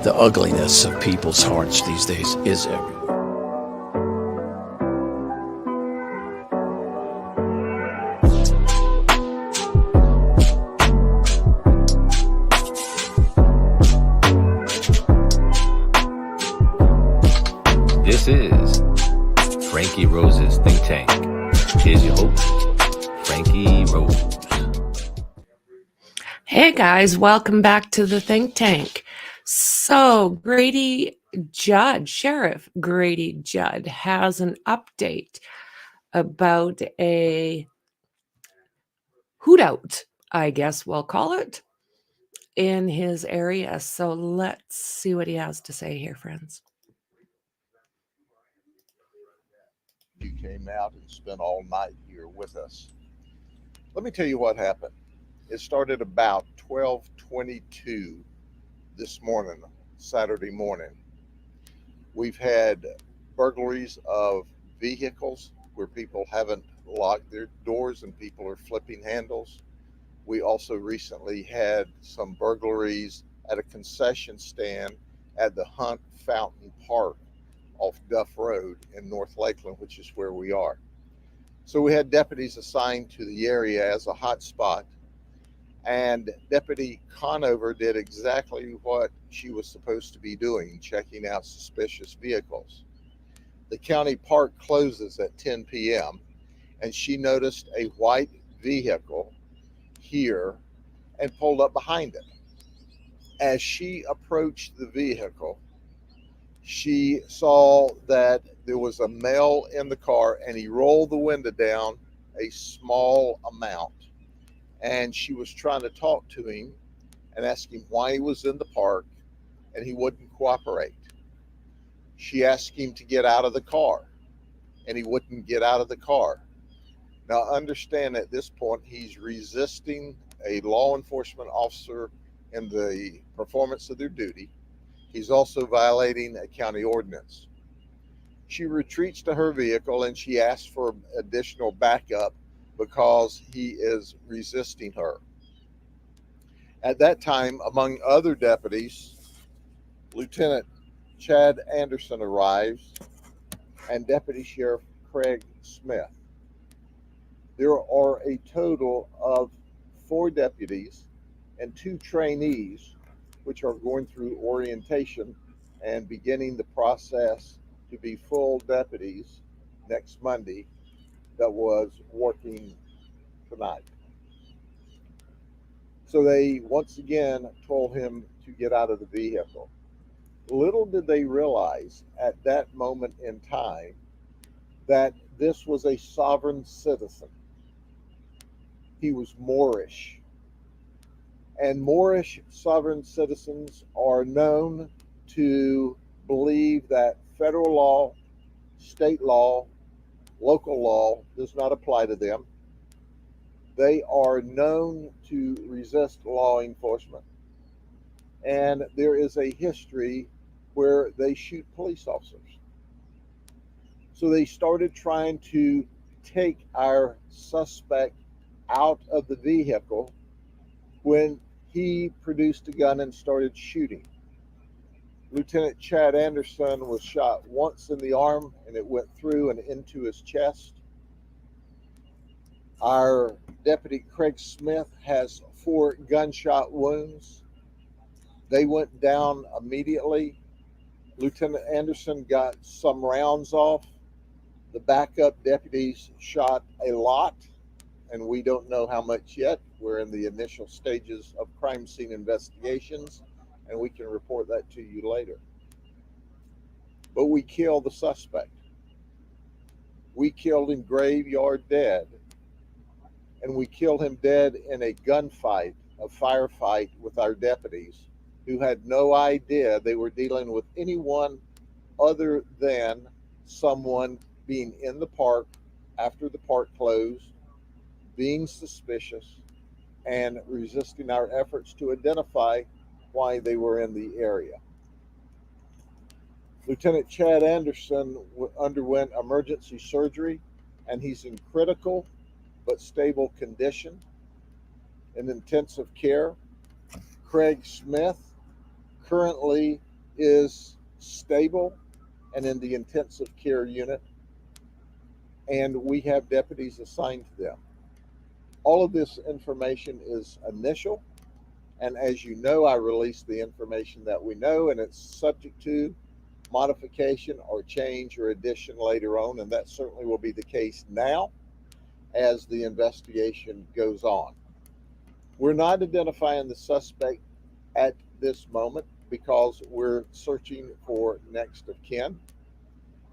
The ugliness of people's hearts these days is everywhere. This is Franky Rose's Think Tank. Here's your host, Franky Rose. Hey guys, welcome back to the Think Tank. So Grady Judd, Sheriff Grady Judd, has an update about a hootout, I guess we'll call it, in his area. So let's see what he has to say here, friends. You came out and spent all night here with us. Let me tell you what happened. It started about 12:22 this morning, Saturday morning. We've had burglaries of vehicles where people haven't locked their doors and people are flipping handles. We also recently had some burglaries at a concession stand at the Hunt Fountain Park off Duff Road in North Lakeland, which is where we are. So we had deputies assigned to the area as a hot spot, and Deputy Conover did exactly what she was supposed to be doing, checking out suspicious vehicles. The county park closes at 10 p.m. and she noticed a white vehicle here and pulled up behind it. As she approached the vehicle, she saw that there was a male in the car and he rolled the window down a small amount. And she was trying to talk to him and ask him why he was in the park, and he wouldn't cooperate. She asked him to get out of the car and he wouldn't get out of the car. Now understand at this point he's resisting a law enforcement officer in the performance of their duty. He's also violating a county ordinance. She retreats to her vehicle and she asks for additional backup because he is resisting her. At that time, among other deputies, Lieutenant Chad Anderson arrives and Deputy Sheriff Craig Smith. There are a total of 4 deputies and 2 trainees which are going through orientation and beginning the process to be full deputies next Monday that was working tonight. So they once again told him to get out of the vehicle. Little did they realize at that moment in time that this was a sovereign citizen. He was Moorish. And Moorish sovereign citizens are known to believe that federal law, state law, local law does not apply to them. They are known to resist law enforcement. And there is a history where they shoot police officers. So they started trying to take our suspect out of the vehicle when he produced a gun and started shooting. Lieutenant Chad Anderson was shot once in the arm and it went through and into his chest. Our Deputy Craig Smith has 4 gunshot wounds. They went down immediately. Lieutenant Anderson got some rounds off. The backup deputies shot a lot, and we don't know how much yet. We're in the initial stages of crime scene investigations, and we can report that to you later. But we killed the suspect. We killed him graveyard dead, and we killed him dead in a gunfight, a firefight with our deputies who had no idea they were dealing with anyone other than someone being in the park after the park closed, being suspicious, and resisting our efforts to identify why they were in the area. Lieutenant Chad Anderson underwent emergency surgery, and he's in critical but stable condition in intensive care. Craig Smith currently is stable and in the intensive care unit, and we have deputies assigned to them. All of this information is initial, and as you know, I release the information that we know, and it's subject to modification or change or addition later on, and that certainly will be the case now as the investigation goes on. We're not identifying the suspect at this moment because we're searching for next of kin.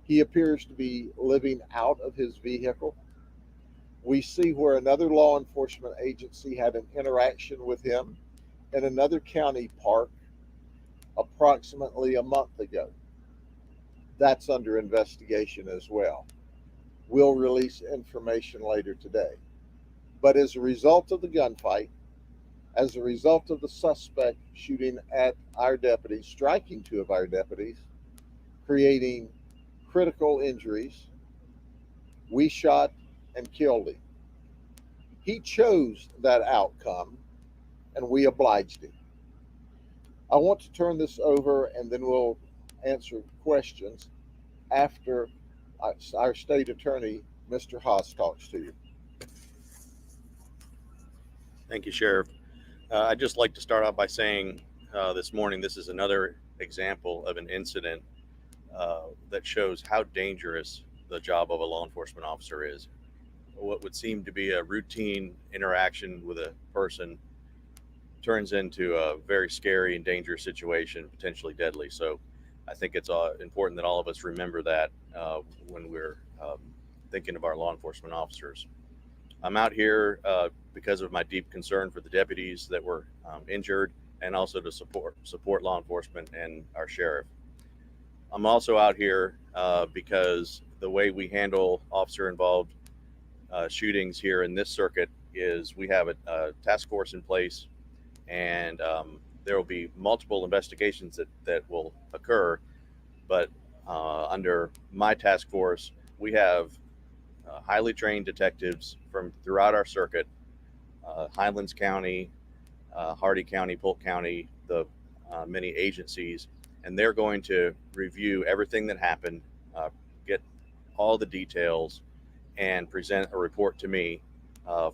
He appears to be living out of his vehicle. We see where another law enforcement agency had an interaction with him in another county park approximately a month ago. That's under investigation as well. We'll release information later today. But as a result of the gunfight, as a result of the suspect shooting at our deputies, striking two of our deputies, creating critical injuries, we shot and killed him. He chose that outcome, and we obliged him. I want to turn this over, and then we'll answer questions after our state attorney, Mr. Haas, talks to you. Thank you, Sheriff. I'd just like to start off by saying this morning this is another example of an incident that shows how dangerous the job of a law enforcement officer is. What would seem to be a routine interaction with a person turns into a very scary and dangerous situation, potentially deadly. So I think it's important that all of us remember that when we're thinking of our law enforcement officers. I'm out here because of my deep concern for the deputies that were injured, and also to support law enforcement and our sheriff. I'm also out here because the way we handle officer-involved shootings here in this circuit is we have a task force in place, and there will be multiple investigations that will occur. But under my task force, we have highly trained detectives from throughout our circuit, Highlands County, Hardy County, Polk County, the many agencies, and they're going to review everything that happened, get all the details, and present a report to me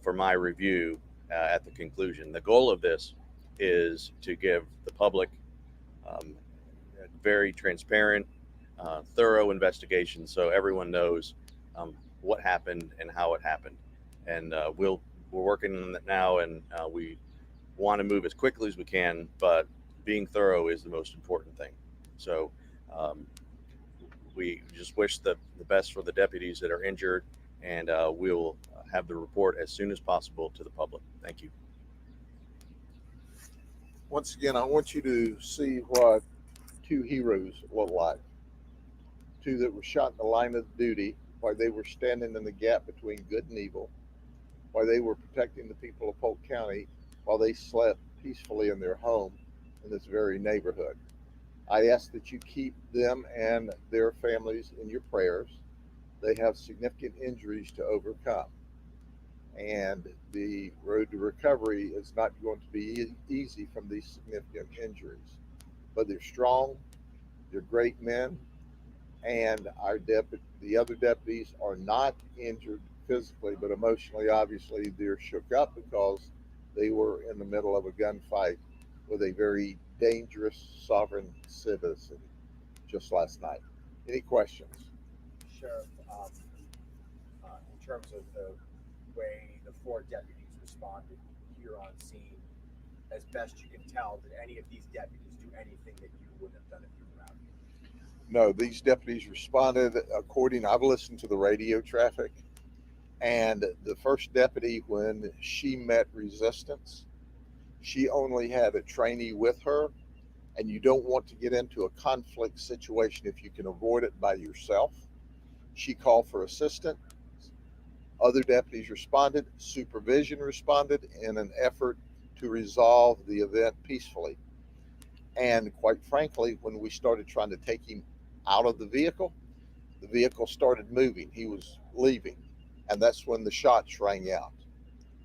for my review at the conclusion. The goal of this is to give the public a very transparent, thorough investigation so everyone knows what happened and how it happened. And we're working on that now, and we want to move as quickly as we can, but being thorough is the most important thing. So we just wish the best for the deputies that are injured, and we'll have the report as soon as possible to the public. Thank you. Once again, I want you to see what two heroes look like. Two that were shot in the line of duty while they were standing in the gap between good and evil, while they were protecting the people of Polk County, while they slept peacefully in their home in this very neighborhood. I ask that you keep them and their families in your prayers. They have significant injuries to overcome, and the road to recovery is not going to be easy from these significant injuries. But they're strong, they're great men, and the other deputies are not injured physically, but emotionally, obviously, they're shook up because they were in the middle of a gunfight with a very dangerous sovereign citizen just last night. Any questions? Sheriff, in terms of the way the four deputies responded here on scene, as best you can tell, did any of these deputies do anything that you wouldn't have done if you were out here? No, these deputies responded I've listened to the radio traffic, and the first deputy, when she met resistance, she only had a trainee with her, and you don't want to get into a conflict situation if you can avoid it by yourself. She called for assistance. Other deputies responded. Supervision responded in an effort to resolve the event peacefully. And quite frankly, when we started trying to take him out of the vehicle started moving. He was leaving. And that's when the shots rang out.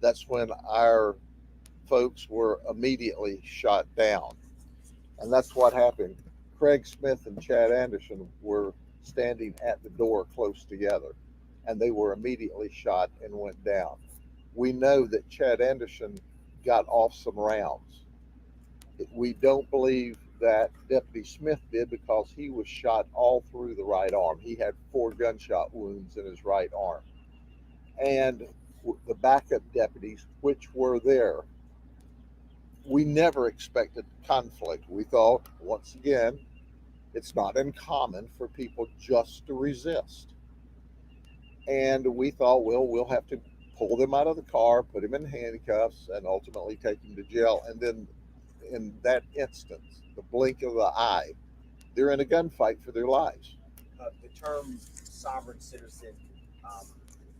That's when our folks were immediately shot down. And that's what happened. Craig Smith and Chad Anderson were standing at the door close together, and they were immediately shot and went down. We know that Chad Anderson got off some rounds. We don't believe that Deputy Smith did because he was shot all through the right arm. He had 4 gunshot wounds in his right arm. And the backup deputies, which were there, we never expected conflict. We thought, once again, it's not uncommon for people just to resist. And we thought, well, we'll have to pull them out of the car, put them in handcuffs, and ultimately take them to jail. And then in that instance, the blink of the eye, they're in a gunfight for their lives. The term sovereign citizen,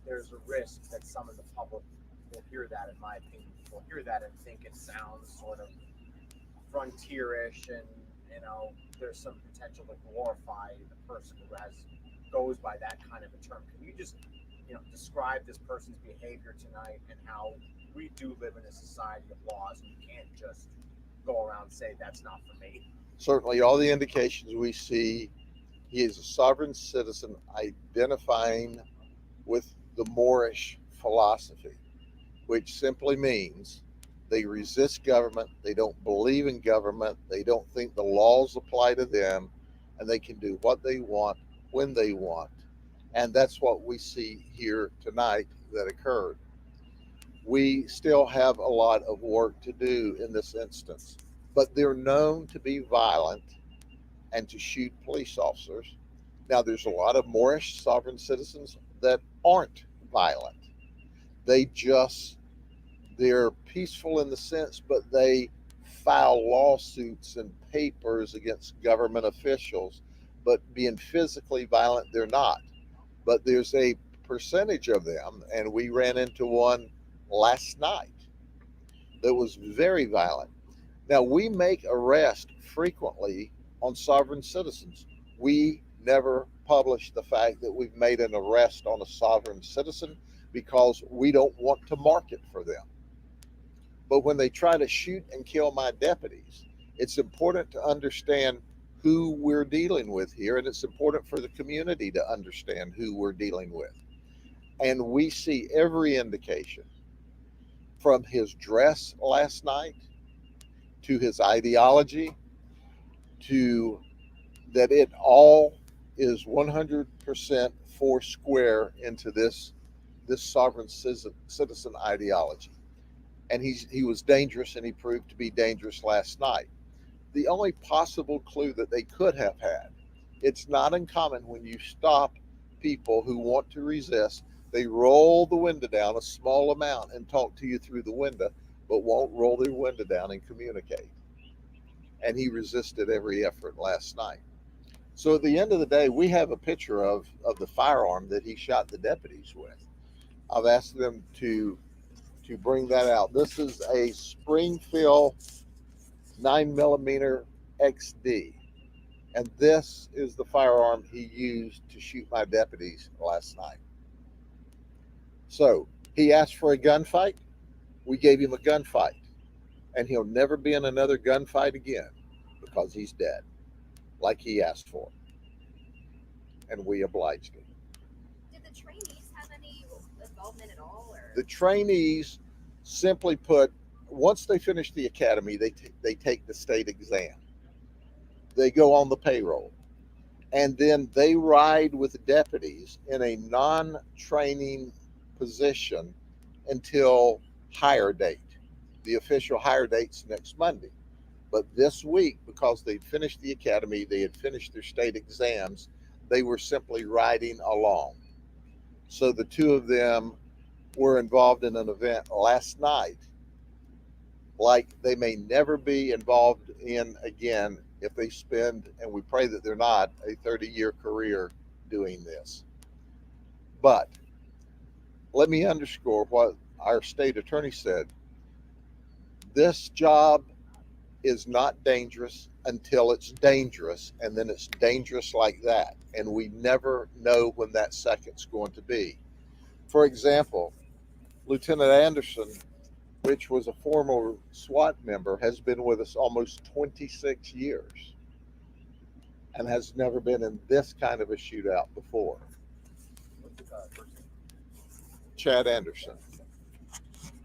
there's a risk that some of the public will hear that, in my opinion, will hear that and think it sounds sort of frontierish, and there's some potential to glorify the person who goes by that kind of a term. Can you just describe this person's behavior tonight and how we do live in a society of laws, and you can't just go around and say that's not for me? Certainly, all the indications we see, he is a sovereign citizen identifying with the Moorish philosophy, which simply means they resist government, they don't believe in government, they don't think the laws apply to them, and they can do what they want when they want. And that's what we see here tonight that occurred. We still have a lot of work to do in this instance, but they're known to be violent and to shoot police officers. Now, there's a lot of Moorish sovereign citizens that aren't violent. They're peaceful in the sense, but they file lawsuits and papers against government officials. But being physically violent, they're not. But there's a percentage of them, and we ran into one last night that was very violent. Now, we make arrests frequently on sovereign citizens. We never publish the fact that we've made an arrest on a sovereign citizen because we don't want to market for them. But when they try to shoot and kill my deputies, it's important to understand who we're dealing with here, and it's important for the community to understand who we're dealing with. And we see every indication, from his dress last night to his ideology, to that it all is 100% four square into this sovereign citizen ideology. And he was dangerous, and he proved to be dangerous last night. The only possible clue that they could have had, it's not uncommon when you stop people who want to resist, they roll the window down a small amount and talk to you through the window, but won't roll their window down and communicate. And he resisted every effort last night. So at the end of the day, we have a picture of the firearm that he shot the deputies with. I've asked them to bring that out. This is a Springfield 9mm XD. And this is the firearm he used to shoot my deputies last night. So he asked for a gunfight. We gave him a gunfight. And he'll never be in another gunfight again because he's dead, like he asked for. And we obliged him. Did the trainees have any involvement at all? Or? The trainees, simply put, once they finish the academy, they take the state exam. They go on the payroll. And then they ride with the deputies in a non-training position until hire date. The official hire date's next Monday. But this week, because they'd finished the academy, they had finished their state exams, they were simply riding along. So the two of them were involved in an event last night like they may never be involved in again if they spend, and we pray that they're not, a 30-year career doing this. But let me underscore what our state attorney said. This job is not dangerous until it's dangerous, and then it's dangerous like that. And we never know when that second's going to be. For example, Lieutenant Anderson, which was a former SWAT member, has been with us almost 26 years. and has never been in this kind of a shootout before. What's the first name? Chad Anderson.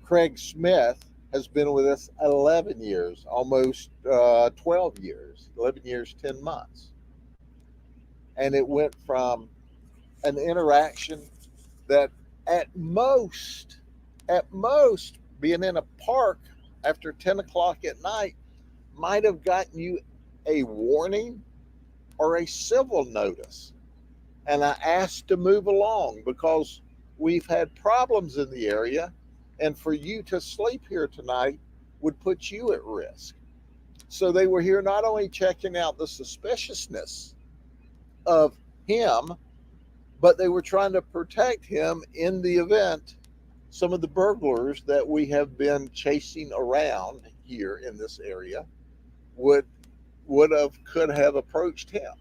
Craig Smith has been with us 11 years, almost 12 years, 11 years, 10 months. And it went from an interaction that at most, being in a park after 10 o'clock at night might have gotten you a warning or a civil notice. And I asked to move along because we've had problems in the area, and for you to sleep here tonight would put you at risk. So they were here not only checking out the suspiciousness of him, but they were trying to protect him in the event some of the burglars that we have been chasing around here in this area could have approached him.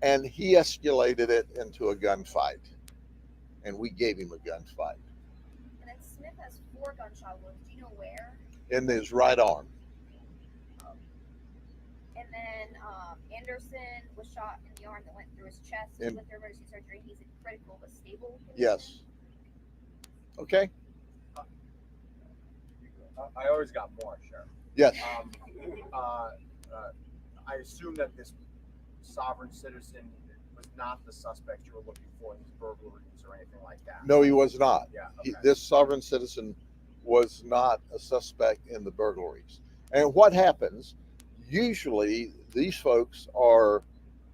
And he escalated it into a gunfight, and we gave him a gunfight. And then Smith has 4 gunshot wounds. Do you know where? In his right arm. And then Anderson was shot in the arm that went through his chest. He went through emergency surgery. He's in critical but stable condition. Yes. Okay. I always got more, Sheriff. Yes. I assume that this sovereign citizen was not the suspect you were looking for in these burglaries or anything like that. No, he was not. Yeah. Okay. This sovereign citizen was not a suspect in the burglaries. And what happens, usually these folks are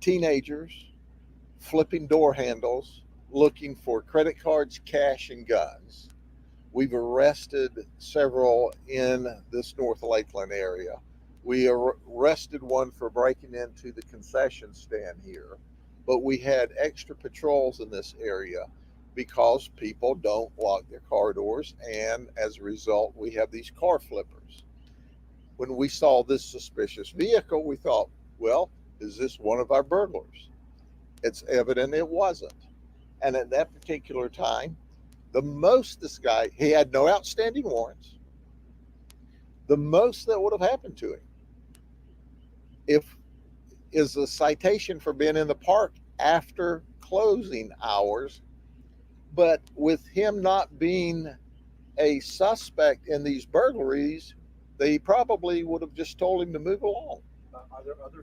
teenagers flipping door handles, looking for credit cards, cash, and guns. We've arrested several in this North Lakeland area. We arrested one for breaking into the concession stand here, but we had extra patrols in this area because people don't lock their car doors, and as a result, we have these car flippers. When we saw this suspicious vehicle, we thought, well, is this one of our burglars? It's evident it wasn't. And at that particular time, the most this guy, he had no outstanding warrants. The most that would have happened to him is a citation for being in the park after closing hours. But with him not being a suspect in these burglaries, they probably would have just told him to move along. Are there other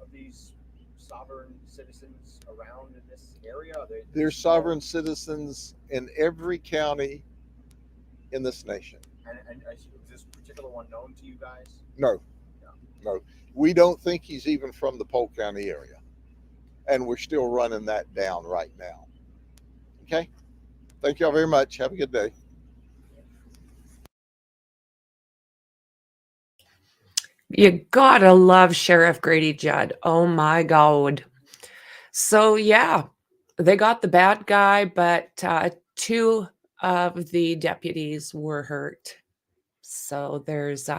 of these sovereign citizens around in this area? There's sovereign citizens in every county in this nation. And is this particular one known to you guys? No. We don't think he's even from the Polk County area. And we're still running that down right now. Okay? Thank y'all very much. Have a good day. You gotta love Sheriff Grady Judd. Oh my God. So yeah, they got the bad guy, but 2 of the deputies were hurt. So there's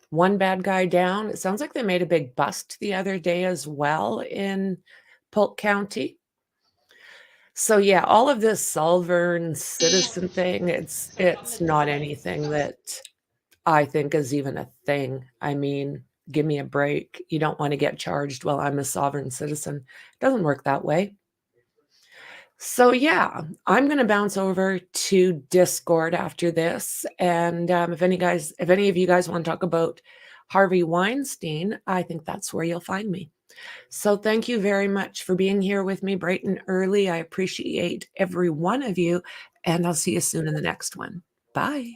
1 bad guy down. It sounds like they made a big bust the other day as well in Polk County. So yeah, all of this sovereign citizen thing, it's not anything that I think is even a thing. I mean, give me a break. You don't want to get charged while I'm a sovereign citizen. It doesn't work that way. So yeah, I'm going to bounce over to Discord after this. And if any of you guys want to talk about Harvey Weinstein, I think that's where you'll find me. So thank you very much for being here with me bright and early. I appreciate every one of you, and I'll see you soon in the next one. Bye.